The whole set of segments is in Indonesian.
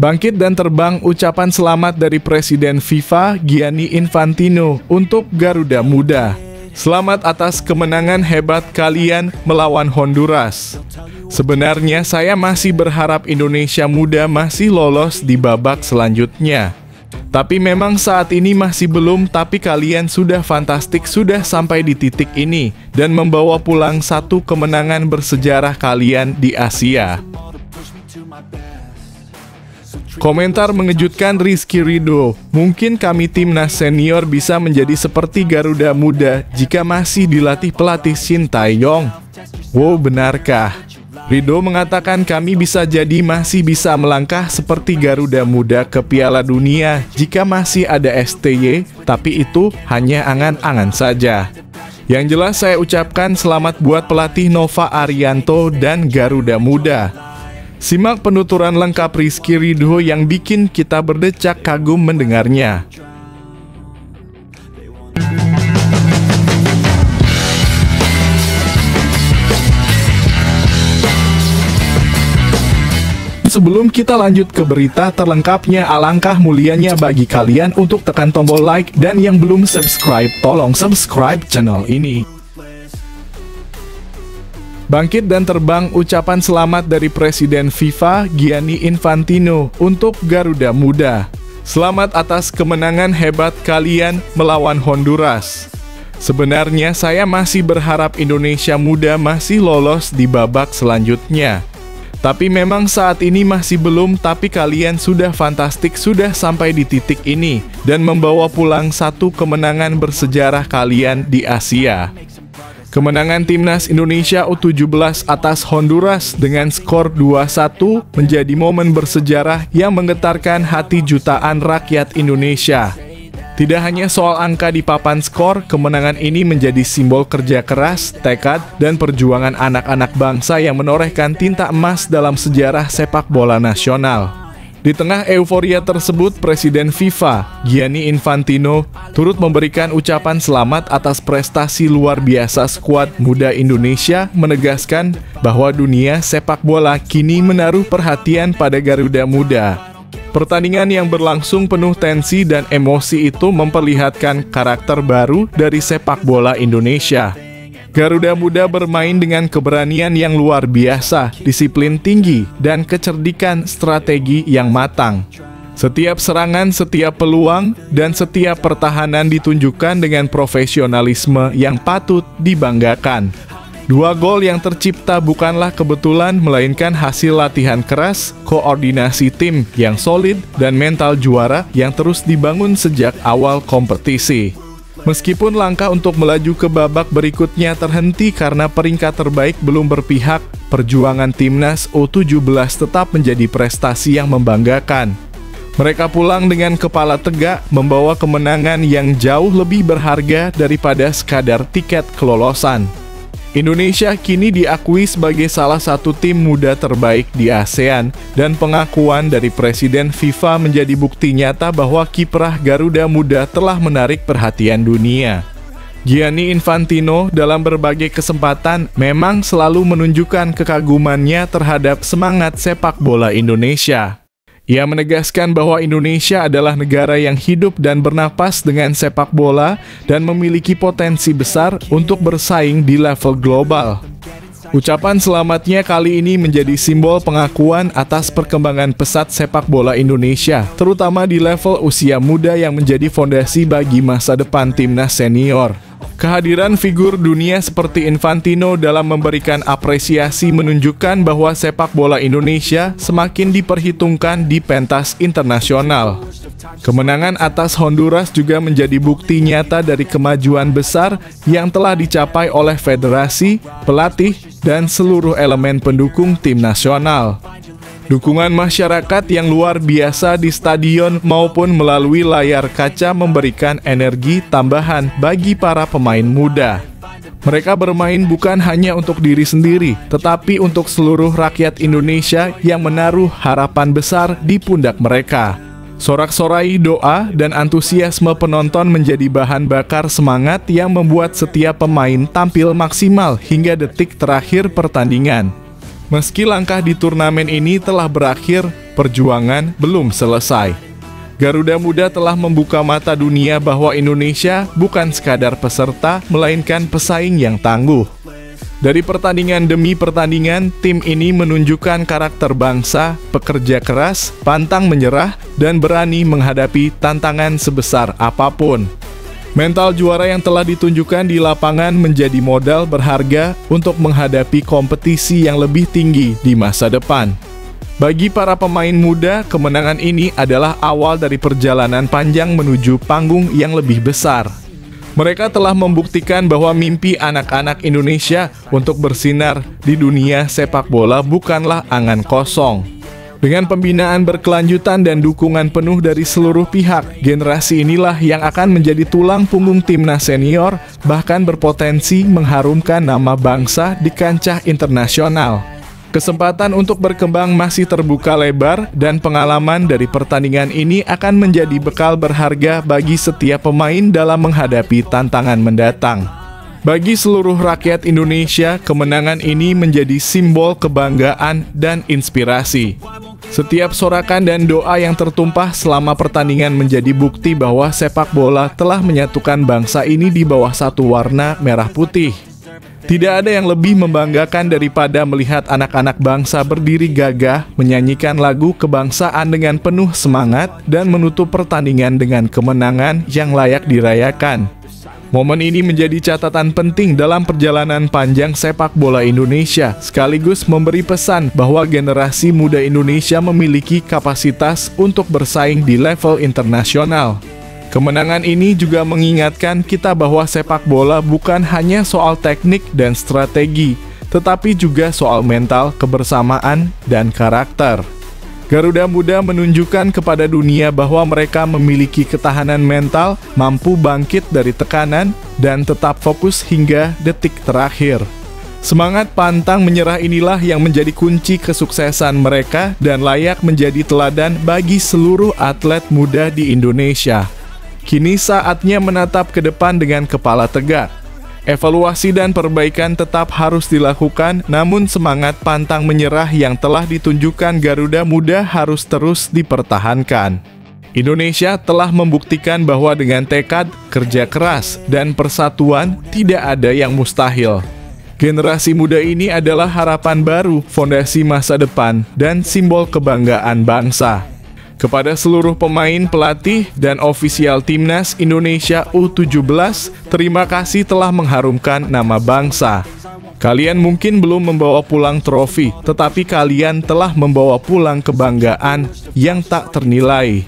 Bangkit dan terbang ucapan selamat dari Presiden FIFA Gianni Infantino untuk Garuda Muda. Selamat atas kemenangan hebat kalian melawan Honduras. Sebenarnya saya masih berharap Indonesia Muda masih lolos di babak selanjutnya. Tapi memang saat ini masih belum, tapi kalian sudah fantastik, sudah sampai di titik ini dan membawa pulang satu kemenangan bersejarah kalian di Asia. Komentar mengejutkan Rizky Ridho, mungkin kami timnas senior bisa menjadi seperti Garuda Muda jika masih dilatih pelatih Shin Tae-yong. Wow, benarkah? Ridho mengatakan kami bisa jadi masih bisa melangkah seperti Garuda Muda ke Piala Dunia jika masih ada STY, tapi itu hanya angan-angan saja. Yang jelas saya ucapkan selamat buat pelatih Nova Arianto dan Garuda Muda. Simak penuturan lengkap Rizky Ridho yang bikin kita berdecak kagum mendengarnya. Sebelum kita lanjut ke berita terlengkapnya, alangkah mulianya bagi kalian untuk tekan tombol like dan yang belum subscribe, tolong subscribe channel ini. Bangkit dan terbang ucapan selamat dari Presiden FIFA Gianni Infantino untuk Garuda Muda. Selamat atas kemenangan hebat kalian melawan Honduras. Sebenarnya saya masih berharap Indonesia Muda masih lolos di babak selanjutnya. Tapi memang saat ini masih belum, tapi kalian sudah fantastik, sudah sampai di titik ini dan membawa pulang satu kemenangan bersejarah kalian di Asia. Kemenangan timnas Indonesia U17 atas Honduras dengan skor 2-1 menjadi momen bersejarah yang menggetarkan hati jutaan rakyat Indonesia. Tidak hanya soal angka di papan skor, kemenangan ini menjadi simbol kerja keras, tekad, dan perjuangan anak-anak bangsa yang menorehkan tinta emas dalam sejarah sepak bola nasional. Di tengah euforia tersebut, Presiden FIFA Gianni Infantino turut memberikan ucapan selamat atas prestasi luar biasa skuad muda Indonesia, menegaskan bahwa dunia sepak bola kini menaruh perhatian pada Garuda Muda. Pertandingan yang berlangsung penuh tensi dan emosi itu memperlihatkan karakter baru dari sepak bola Indonesia. Garuda Muda bermain dengan keberanian yang luar biasa, disiplin tinggi, dan kecerdikan strategi yang matang. Setiap serangan, setiap peluang, dan setiap pertahanan ditunjukkan dengan profesionalisme yang patut dibanggakan. 2 gol yang tercipta bukanlah kebetulan, melainkan hasil latihan keras, koordinasi tim yang solid, dan mental juara yang terus dibangun sejak awal kompetisi. Meskipun langkah untuk melaju ke babak berikutnya terhenti karena peringkat terbaik belum berpihak, perjuangan timnas U17 tetap menjadi prestasi yang membanggakan. Mereka pulang dengan kepala tegak, membawa kemenangan yang jauh lebih berharga daripada sekadar tiket kelolosan. Indonesia kini diakui sebagai salah satu tim muda terbaik di ASEAN, dan pengakuan dari Presiden FIFA menjadi bukti nyata bahwa kiprah Garuda Muda telah menarik perhatian dunia. Gianni Infantino dalam berbagai kesempatan memang selalu menunjukkan kekagumannya terhadap semangat sepak bola Indonesia. Ia menegaskan bahwa Indonesia adalah negara yang hidup dan bernapas dengan sepak bola dan memiliki potensi besar untuk bersaing di level global. Ucapan selamatnya kali ini menjadi simbol pengakuan atas perkembangan pesat sepak bola Indonesia, terutama di level usia muda yang menjadi fondasi bagi masa depan timnas senior. Kehadiran figur dunia seperti Infantino dalam memberikan apresiasi menunjukkan bahwa sepak bola Indonesia semakin diperhitungkan di pentas internasional. Kemenangan atas Honduras juga menjadi bukti nyata dari kemajuan besar yang telah dicapai oleh federasi, pelatih, dan seluruh elemen pendukung tim nasional. Dukungan masyarakat yang luar biasa di stadion maupun melalui layar kaca memberikan energi tambahan bagi para pemain muda. Mereka bermain bukan hanya untuk diri sendiri, tetapi untuk seluruh rakyat Indonesia yang menaruh harapan besar di pundak mereka. Sorak-sorai doa dan antusiasme penonton menjadi bahan bakar semangat yang membuat setiap pemain tampil maksimal hingga detik terakhir pertandingan. Meski langkah di turnamen ini telah berakhir, perjuangan belum selesai. Garuda Muda telah membuka mata dunia bahwa Indonesia bukan sekadar peserta, melainkan pesaing yang tangguh. Dari pertandingan demi pertandingan, tim ini menunjukkan karakter bangsa, pekerja keras, pantang menyerah, dan berani menghadapi tantangan sebesar apapun. Mental juara yang telah ditunjukkan di lapangan menjadi modal berharga untuk menghadapi kompetisi yang lebih tinggi di masa depan. Bagi para pemain muda, kemenangan ini adalah awal dari perjalanan panjang menuju panggung yang lebih besar. Mereka telah membuktikan bahwa mimpi anak-anak Indonesia untuk bersinar di dunia sepak bola bukanlah angan kosong. Dengan pembinaan berkelanjutan dan dukungan penuh dari seluruh pihak, generasi inilah yang akan menjadi tulang punggung timnas senior, bahkan berpotensi mengharumkan nama bangsa di kancah internasional. Kesempatan untuk berkembang masih terbuka lebar, dan pengalaman dari pertandingan ini akan menjadi bekal berharga bagi setiap pemain dalam menghadapi tantangan mendatang. Bagi seluruh rakyat Indonesia, kemenangan ini menjadi simbol kebanggaan dan inspirasi. Setiap sorakan dan doa yang tertumpah selama pertandingan menjadi bukti bahwa sepak bola telah menyatukan bangsa ini di bawah satu warna merah putih. Tidak ada yang lebih membanggakan daripada melihat anak-anak bangsa berdiri gagah, menyanyikan lagu kebangsaan dengan penuh semangat, dan menutup pertandingan dengan kemenangan yang layak dirayakan. Momen ini menjadi catatan penting dalam perjalanan panjang sepak bola Indonesia, sekaligus memberi pesan bahwa generasi muda Indonesia memiliki kapasitas untuk bersaing di level internasional. Kemenangan ini juga mengingatkan kita bahwa sepak bola bukan hanya soal teknik dan strategi, tetapi juga soal mental, kebersamaan, dan karakter. Garuda Muda menunjukkan kepada dunia bahwa mereka memiliki ketahanan mental, mampu bangkit dari tekanan, dan tetap fokus hingga detik terakhir. Semangat pantang menyerah inilah yang menjadi kunci kesuksesan mereka dan layak menjadi teladan bagi seluruh atlet muda di Indonesia. Kini saatnya menatap ke depan dengan kepala tegak. Evaluasi dan perbaikan tetap harus dilakukan, namun semangat pantang menyerah yang telah ditunjukkan Garuda Muda harus terus dipertahankan. Indonesia telah membuktikan bahwa dengan tekad, kerja keras, dan persatuan tidak ada yang mustahil. Generasi muda ini adalah harapan baru, fondasi masa depan, dan simbol kebanggaan bangsa. Kepada seluruh pemain, pelatih, dan ofisial Timnas Indonesia U17, terima kasih telah mengharumkan nama bangsa. Kalian mungkin belum membawa pulang trofi, tetapi kalian telah membawa pulang kebanggaan yang tak ternilai.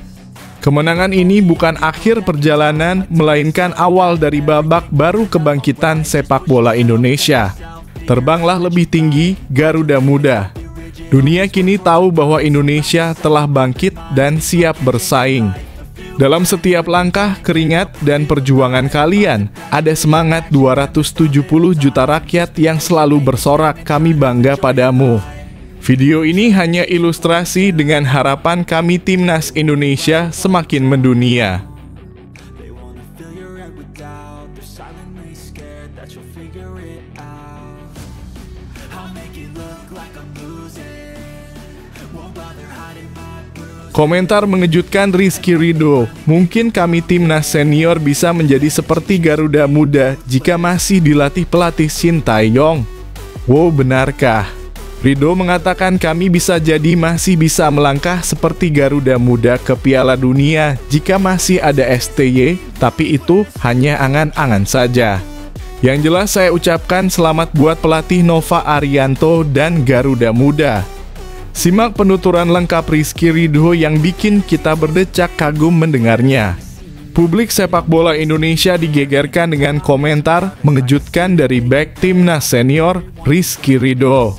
Kemenangan ini bukan akhir perjalanan, melainkan awal dari babak baru kebangkitan sepak bola Indonesia. Terbanglah lebih tinggi, Garuda Muda. Dunia kini tahu bahwa Indonesia telah bangkit dan siap bersaing. Dalam setiap langkah, keringat, dan perjuangan kalian, ada semangat 270 juta rakyat yang selalu bersorak, "Kami bangga padamu." Video ini hanya ilustrasi dengan harapan kami Timnas Indonesia semakin mendunia. Komentar mengejutkan Rizky Ridho, "Mungkin kami timnas senior bisa menjadi seperti Garuda Muda jika masih dilatih pelatih Shin Tae-yong." Wow, benarkah? Ridho mengatakan kami bisa jadi masih bisa melangkah seperti Garuda Muda ke Piala Dunia jika masih ada STY, tapi itu hanya angan-angan saja. Yang jelas saya ucapkan selamat buat pelatih Nova Arianto dan Garuda Muda. Simak penuturan lengkap Rizky Ridho yang bikin kita berdecak kagum mendengarnya. Publik sepak bola Indonesia digegerkan dengan komentar mengejutkan dari bek timnas senior Rizky Ridho.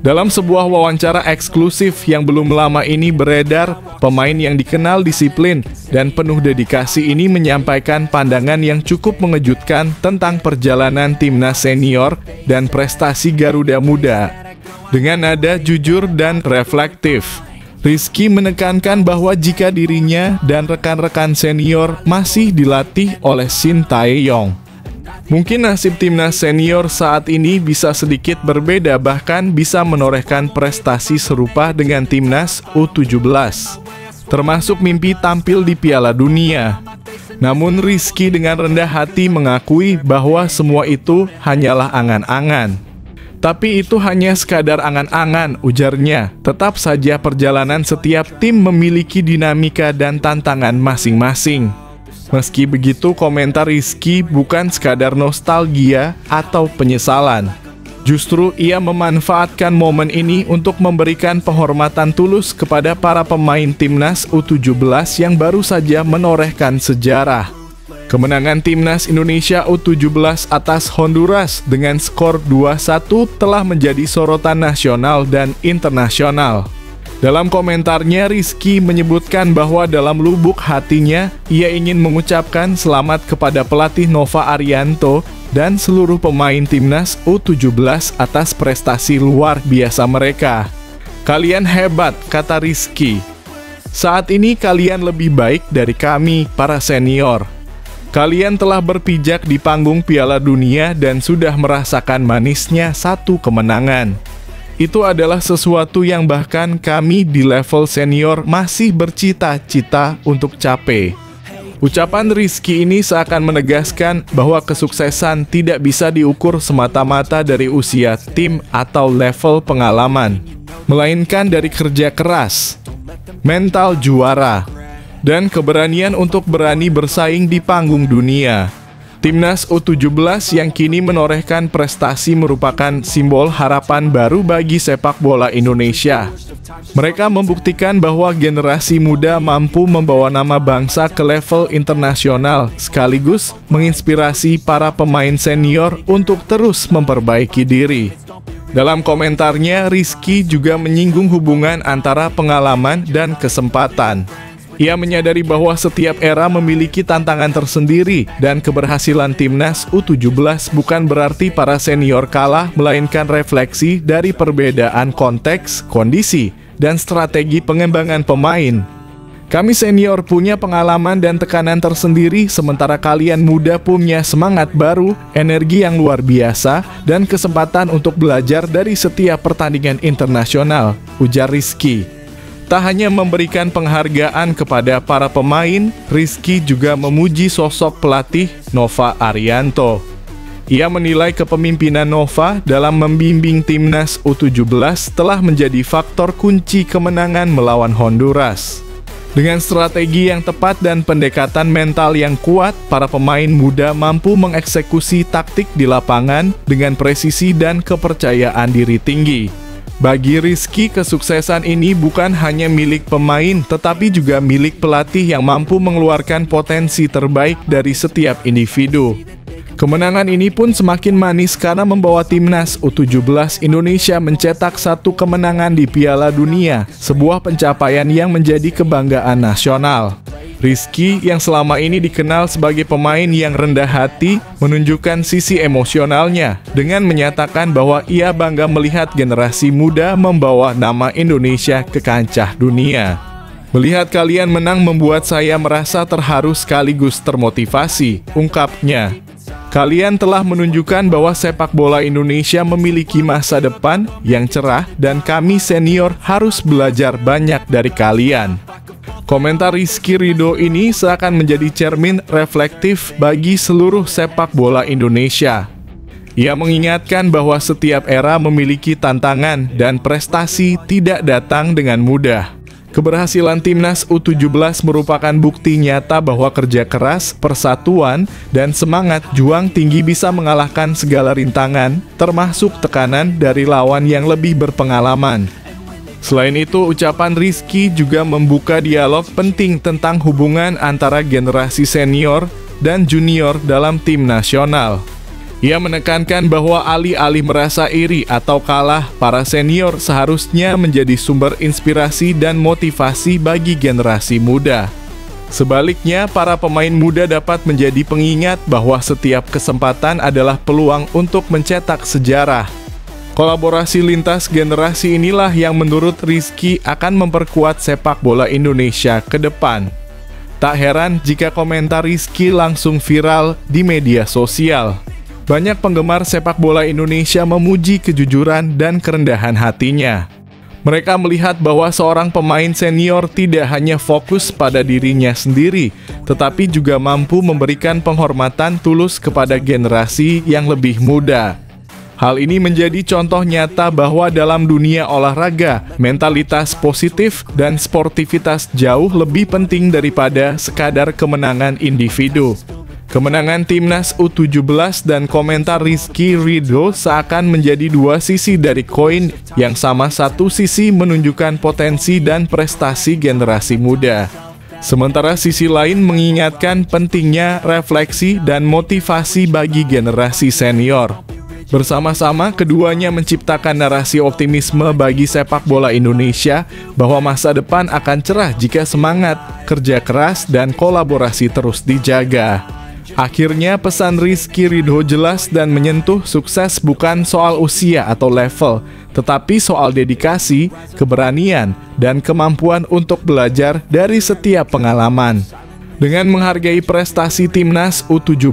Dalam sebuah wawancara eksklusif yang belum lama ini beredar, pemain yang dikenal disiplin dan penuh dedikasi ini menyampaikan pandangan yang cukup mengejutkan tentang perjalanan timnas senior dan prestasi Garuda Muda. Dengan nada jujur dan reflektif, Rizky menekankan bahwa jika dirinya dan rekan-rekan senior masih dilatih oleh Shin Tae-yong, Mungkin nasib timnas senior saat ini bisa sedikit berbeda, bahkan bisa menorehkan prestasi serupa dengan timnas U17, termasuk mimpi tampil di Piala Dunia. Namun Rizky dengan rendah hati mengakui bahwa semua itu hanyalah angan-angan. Tapi itu hanya sekadar angan-angan, ujarnya. Tetap saja perjalanan setiap tim memiliki dinamika dan tantangan masing-masing. Meski begitu, komentar Rizky bukan sekadar nostalgia atau penyesalan. Justru ia memanfaatkan momen ini untuk memberikan penghormatan tulus kepada para pemain timnas U17 yang baru saja menorehkan sejarah. Kemenangan timnas Indonesia U17 atas Honduras dengan skor 2-1 telah menjadi sorotan nasional dan internasional. Dalam komentarnya, Rizky menyebutkan bahwa dalam lubuk hatinya, ia ingin mengucapkan selamat kepada pelatih Nova Arianto dan seluruh pemain timnas U17 atas prestasi luar biasa mereka. Kalian hebat, kata Rizky. Saat ini kalian lebih baik dari kami, para senior. Kalian telah berpijak di panggung Piala Dunia dan sudah merasakan manisnya satu kemenangan. Itu adalah sesuatu yang bahkan kami di level senior masih bercita-cita untuk capai. Ucapan Rizky ini seakan menegaskan bahwa kesuksesan tidak bisa diukur semata-mata dari usia tim atau level pengalaman, melainkan dari kerja keras, mental juara, dan keberanian untuk berani bersaing di panggung dunia. Timnas U17 yang kini menorehkan prestasi merupakan simbol harapan baru bagi sepak bola Indonesia. Mereka membuktikan bahwa generasi muda mampu membawa nama bangsa ke level internasional, sekaligus menginspirasi para pemain senior untuk terus memperbaiki diri. Dalam komentarnya, Rizky juga menyinggung hubungan antara pengalaman dan kesempatan. Ia menyadari bahwa setiap era memiliki tantangan tersendiri dan keberhasilan timnas U17 bukan berarti para senior kalah, melainkan refleksi dari perbedaan konteks, kondisi, dan strategi pengembangan pemain. Kami senior punya pengalaman dan tekanan tersendiri, sementara kalian muda punya semangat baru, energi yang luar biasa, dan kesempatan untuk belajar dari setiap pertandingan internasional, ujar Rizky. Tak hanya memberikan penghargaan kepada para pemain, Rizky juga memuji sosok pelatih Nova Arianto. Ia menilai kepemimpinan Nova dalam membimbing timnas U17 telah menjadi faktor kunci kemenangan melawan Honduras. Dengan strategi yang tepat dan pendekatan mental yang kuat, para pemain muda mampu mengeksekusi taktik di lapangan dengan presisi dan kepercayaan diri tinggi. Bagi Rizky, kesuksesan ini bukan hanya milik pemain, tetapi juga milik pelatih yang mampu mengeluarkan potensi terbaik dari setiap individu. Kemenangan ini pun semakin manis karena membawa timnas U17 Indonesia mencetak satu kemenangan di Piala Dunia, sebuah pencapaian yang menjadi kebanggaan nasional. Rizky yang selama ini dikenal sebagai pemain yang rendah hati menunjukkan sisi emosionalnya dengan menyatakan bahwa ia bangga melihat generasi muda membawa nama Indonesia ke kancah dunia. Melihat kalian menang membuat saya merasa terharu sekaligus termotivasi, ungkapnya. Kalian telah menunjukkan bahwa sepak bola Indonesia memiliki masa depan yang cerah dan kami senior harus belajar banyak dari kalian. Komentar Rizky Ridho ini seakan menjadi cermin reflektif bagi seluruh sepak bola Indonesia. Ia mengingatkan bahwa setiap era memiliki tantangan dan prestasi tidak datang dengan mudah. Keberhasilan timnas U17 merupakan bukti nyata bahwa kerja keras, persatuan, dan semangat juang tinggi bisa mengalahkan segala rintangan, termasuk tekanan dari lawan yang lebih berpengalaman. Selain itu, ucapan Rizky juga membuka dialog penting tentang hubungan antara generasi senior dan junior dalam tim nasional. Ia menekankan bahwa alih-alih merasa iri atau kalah, para senior seharusnya menjadi sumber inspirasi dan motivasi bagi generasi muda. Sebaliknya, para pemain muda dapat menjadi pengingat bahwa setiap kesempatan adalah peluang untuk mencetak sejarah. Kolaborasi lintas generasi inilah yang menurut Rizky akan memperkuat sepak bola Indonesia ke depan. Tak heran jika komentar Rizky langsung viral di media sosial. Banyak penggemar sepak bola Indonesia memuji kejujuran dan kerendahan hatinya. Mereka melihat bahwa seorang pemain senior tidak hanya fokus pada dirinya sendiri, tetapi juga mampu memberikan penghormatan tulus kepada generasi yang lebih muda. Hal ini menjadi contoh nyata bahwa dalam dunia olahraga, mentalitas positif dan sportivitas jauh lebih penting daripada sekadar kemenangan individu. Kemenangan timnas U17 dan komentar Rizky Ridho seakan menjadi dua sisi dari koin yang sama. Satu sisi menunjukkan potensi dan prestasi generasi muda, sementara sisi lain mengingatkan pentingnya refleksi dan motivasi bagi generasi senior. Bersama-sama, keduanya menciptakan narasi optimisme bagi sepak bola Indonesia bahwa masa depan akan cerah jika semangat, kerja keras, dan kolaborasi terus dijaga. Akhirnya, pesan Rizky Ridho jelas dan menyentuh. Sukses bukan soal usia atau level, tetapi soal dedikasi, keberanian, dan kemampuan untuk belajar dari setiap pengalaman. Dengan menghargai prestasi timnas U17,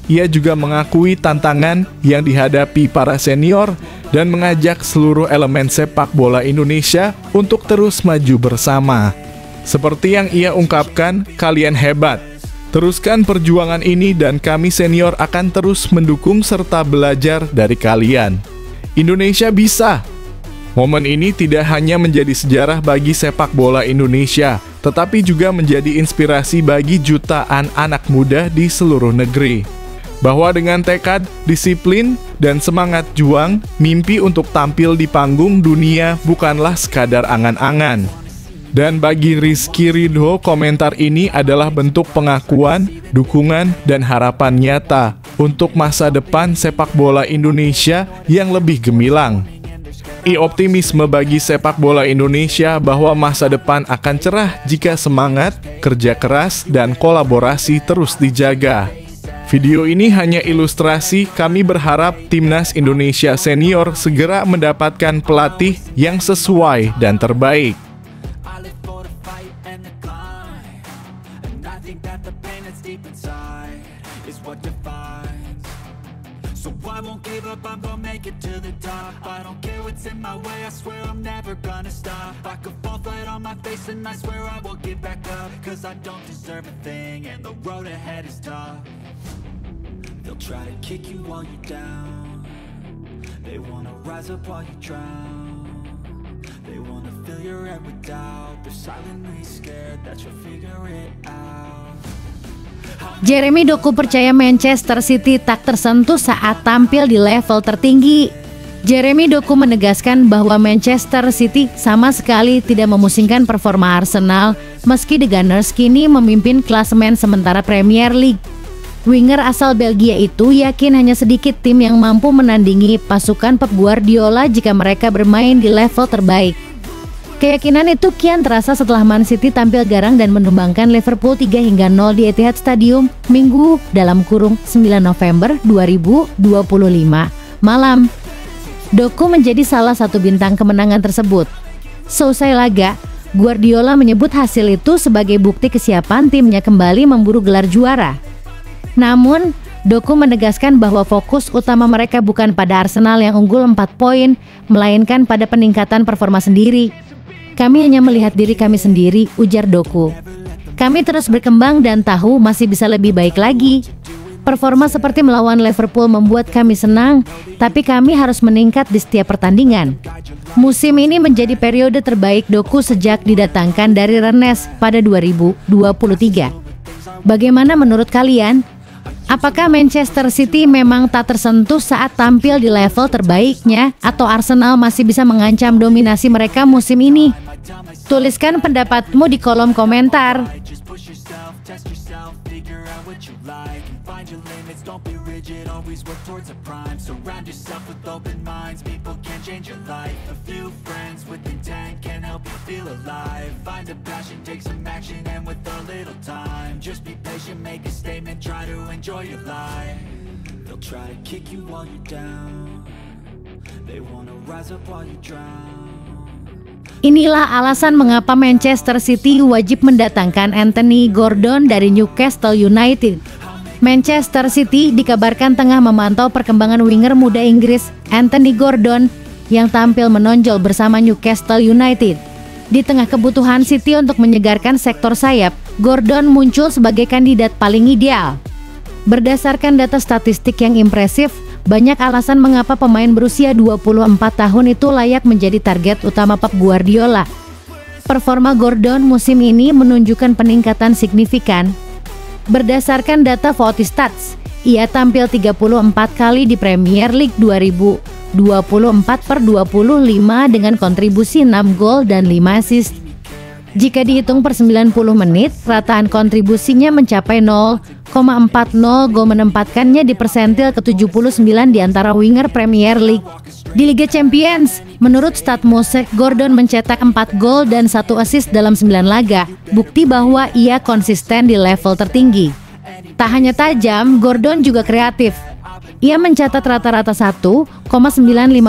ia juga mengakui tantangan yang dihadapi para senior dan mengajak seluruh elemen sepak bola Indonesia untuk terus maju bersama. Seperti yang ia ungkapkan, "Kalian hebat. Teruskan perjuangan ini dan kami senior akan terus mendukung serta belajar dari kalian. Indonesia bisa." Momen ini tidak hanya menjadi sejarah bagi sepak bola Indonesia, tetapi juga menjadi inspirasi bagi jutaan anak muda di seluruh negeri. Bahwa dengan tekad, disiplin, dan semangat juang, mimpi untuk tampil di panggung dunia bukanlah sekadar angan-angan. Dan bagi Rizky Ridho, komentar ini adalah bentuk pengakuan, dukungan, dan harapan nyata untuk masa depan sepak bola Indonesia yang lebih gemilang. Optimisme bagi sepak bola Indonesia bahwa masa depan akan cerah jika semangat, kerja keras, dan kolaborasi terus dijaga. Video ini hanya ilustrasi. Kami berharap timnas Indonesia senior segera mendapatkan pelatih yang sesuai dan terbaik. So I won't give up, I'm gonna make it to the top. I don't care what's in my way, I swear I'm never gonna stop. I could fall flat on my face and I swear I will get back up. Cause I don't deserve a thing and the road ahead is tough. They'll try to kick you while you're down. They wanna rise up while you drown. They wanna fill your head with doubt. They're silently scared that you'll figure it out. Jeremy Doku percaya Manchester City tak tersentuh saat tampil di level tertinggi. Jeremy Doku menegaskan bahwa Manchester City sama sekali tidak memusingkan performa Arsenal meski The Gunners kini memimpin klasemen sementara Premier League. Winger asal Belgia itu yakin hanya sedikit tim yang mampu menandingi pasukan Pep Guardiola jika mereka bermain di level terbaik. Keyakinan itu kian terasa setelah Man City tampil garang dan menumbangkan Liverpool 3-0 di Etihad Stadium Minggu (9 November 2025) malam. Doku menjadi salah satu bintang kemenangan tersebut. Selesai laga, Guardiola menyebut hasil itu sebagai bukti kesiapan timnya kembali memburu gelar juara. Namun, Doku menegaskan bahwa fokus utama mereka bukan pada Arsenal yang unggul 4 poin, melainkan pada peningkatan performa sendiri. "Kami hanya melihat diri kami sendiri," ujar Doku. "Kami terus berkembang dan tahu masih bisa lebih baik lagi. Performa seperti melawan Liverpool membuat kami senang, tapi kami harus meningkat di setiap pertandingan." Musim ini menjadi periode terbaik Doku sejak didatangkan dari Rennes pada 2023. Bagaimana menurut kalian? Apakah Manchester City memang tak tersentuh saat tampil di level terbaiknya, atau Arsenal masih bisa mengancam dominasi mereka musim ini? Tuliskan pendapatmu di kolom komentar. They'll try to kick you while you're down. They wanna rise up while you drown. Inilah alasan mengapa Manchester City wajib mendatangkan Anthony Gordon dari Newcastle United. Manchester City dikabarkan tengah memantau perkembangan winger muda Inggris Anthony Gordon yang tampil menonjol bersama Newcastle United. Di tengah kebutuhan City untuk menyegarkan sektor sayap, Gordon muncul sebagai kandidat paling ideal. Berdasarkan data statistik yang impresif, banyak alasan mengapa pemain berusia 24 tahun itu layak menjadi target utama Pep Guardiola. Performa Gordon musim ini menunjukkan peningkatan signifikan. Berdasarkan data Votistats, ia tampil 34 kali di Premier League 2024/25 dengan kontribusi 6 gol dan 5 assist. Jika dihitung per 90 menit, rataan kontribusinya mencapai 0,40 gol, menempatkannya di persentil ke-79 di antara winger Premier League. Di Liga Champions, menurut Statmosek, Gordon mencetak 4 gol dan 1 assist dalam 9 laga, bukti bahwa ia konsisten di level tertinggi. Tak hanya tajam, Gordon juga kreatif. Ia mencatat rata-rata 1,95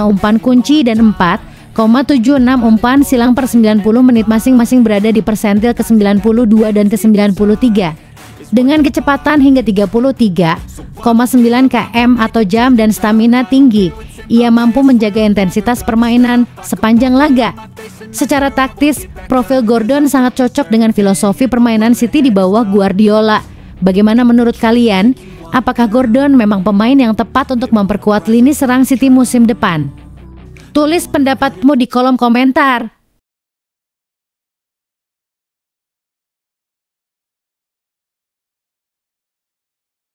umpan kunci dan 4,76 umpan silang per 90 menit, masing-masing berada di persentil ke-92 dan ke-93. Dengan kecepatan hingga 33,9 km atau jam dan stamina tinggi, ia mampu menjaga intensitas permainan sepanjang laga. Secara taktis, profil Gordon sangat cocok dengan filosofi permainan City di bawah Guardiola. Bagaimana menurut kalian? Apakah Gordon memang pemain yang tepat untuk memperkuat lini serang City musim depan? Tulis pendapatmu di kolom komentar.